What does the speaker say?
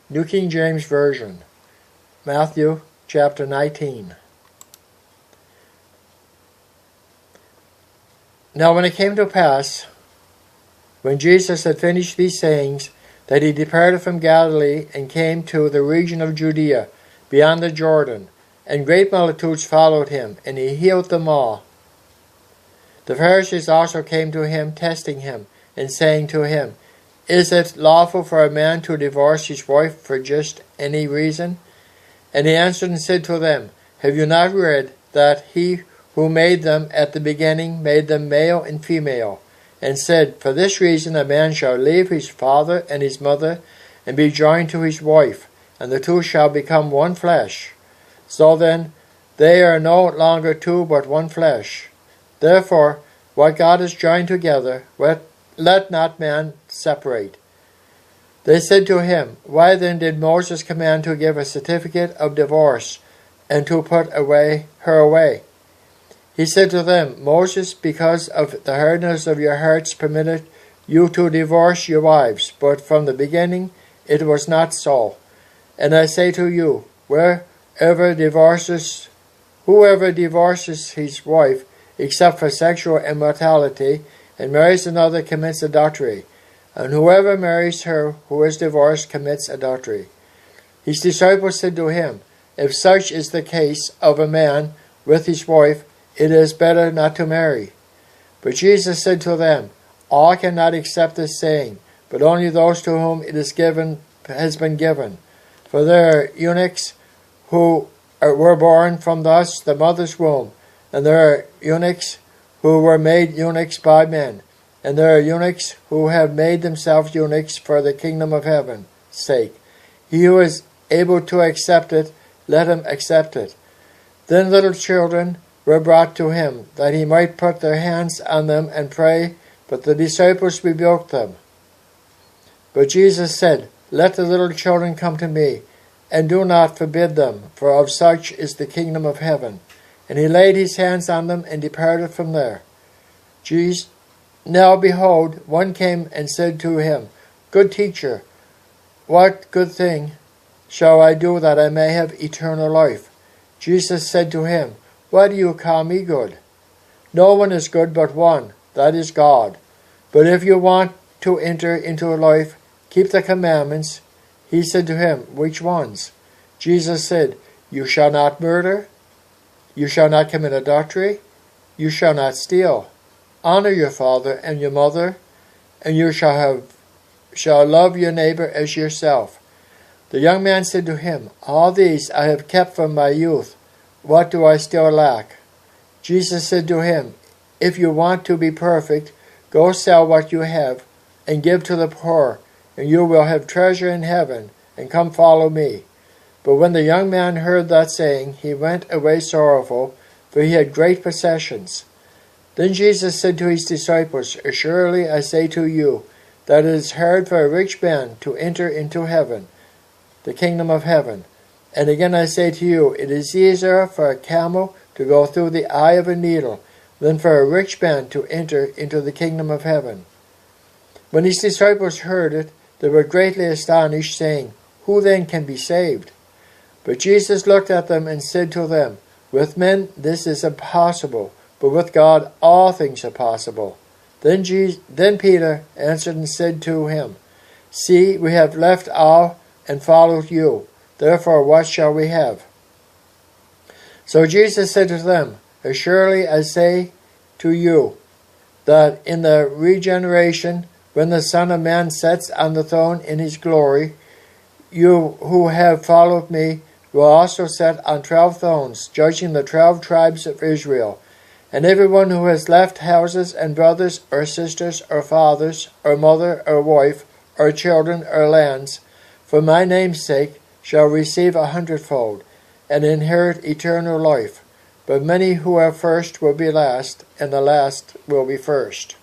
New King James Version, Matthew chapter 19. Now when it came to pass, when Jesus had finished these sayings, that he departed from Galilee and came to the region of Judea, beyond the Jordan, and great multitudes followed him, and he healed them all. The Pharisees also came to him, testing him, and saying to him, Is it lawful for a man to divorce his wife for just any reason? And he answered and said to them, Have you not read that he who made them at the beginning made them male and female, and said, For this reason a man shall leave his father and his mother, and be joined to his wife, and the two shall become one flesh. So then, they are no longer two, but one flesh. Therefore, what God has joined together, let not man separate. They said to him, Why then did Moses command to give a certificate of divorce, and to put her away? He said to them, Moses, because of the hardness of your hearts, permitted you to divorce your wives, but from the beginning it was not so. And I say to you, whoever divorces his wife, except for sexual immorality, and marries another, commits adultery. And whoever marries her who is divorced commits adultery. His disciples said to him, If such is the case of a man with his wife, it is better not to marry. But Jesus said to them, All cannot accept this saying, but only those to whom it is has been given. For there are eunuchs who were born from thus the mother's womb, and there are eunuchs who were made eunuchs by men, and there are eunuchs who have made themselves eunuchs for the kingdom of heaven's sake. He who is able to accept it, let him accept it. Then little children were brought to him, that he might put their hands on them and pray, but the disciples rebuked them. But Jesus said, Let the little children come to me, and do not forbid them, for of such is the kingdom of heaven. And he laid his hands on them and departed from there. Now behold, one came and said to him, Good teacher, what good thing shall I do that I may have eternal life? Jesus said to him, Why do you call me good? No one is good but one, that is God. But if you want to enter into life, keep the commandments. He said to him, Which ones? Jesus said, You shall not murder, you shall not commit adultery, you shall not steal. Honor your father and your mother, and you shall love your neighbor as yourself. The young man said to him, All these I have kept from my youth. What do I still lack? Jesus said to him, If you want to be perfect, go sell what you have, and give to the poor, and you will have treasure in heaven, and come follow me. But when the young man heard that saying, he went away sorrowful, for he had great possessions. Then Jesus said to his disciples, Assuredly I say to you, that it is hard for a rich man to enter into heaven, the kingdom of heaven. And again I say to you, it is easier for a camel to go through the eye of a needle than for a rich man to enter into the kingdom of heaven. When his disciples heard it, they were greatly astonished, saying, Who then can be saved? But Jesus looked at them and said to them, With men this is impossible, but with God all things are possible. Then Peter answered and said to him, See, we have left all and followed you. Therefore what shall we have? So Jesus said to them, Assuredly I say to you, that in the regeneration, when the Son of Man sits on the throne in his glory, you who have followed me will also sit on 12 thrones, judging the 12 tribes of Israel. And everyone who has left houses and brothers or sisters or fathers or mother or wife or children or lands, for my name's sake, shall receive 100-fold, and inherit eternal life. But many who are first will be last, and the last will be first.